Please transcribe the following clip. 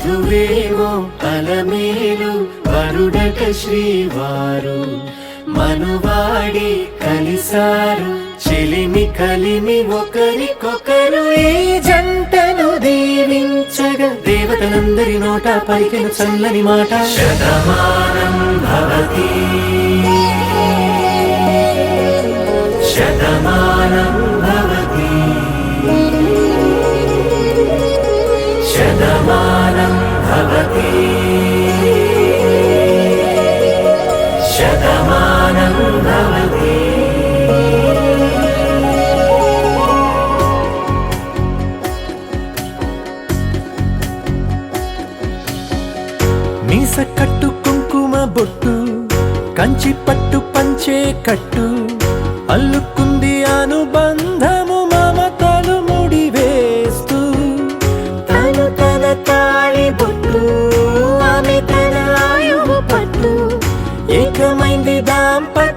వధువేమో అలమేలు వరుడట శ్రీవారు మనువాడి కలిసారు చెలిమి కలిమి ఒకరికొకరు ఈ జంటను దీవించగా దేవతలందరి నోట పలికిన చల్లని మాట శతమానం భవతి శతమానం భవతి శతమానం భవతి శతమానం భవతి. మీస కట్టు కుంకుమ బొట్టు కంచి పట్టు పంచే కట్టు అల్లుకుంది అనుబంధము మమతలు ముడివేస్తూ తను తన తాళి బొట్టు ఆమె తన ఆయువు పట్టు ఏకమైంది దాంపత్యం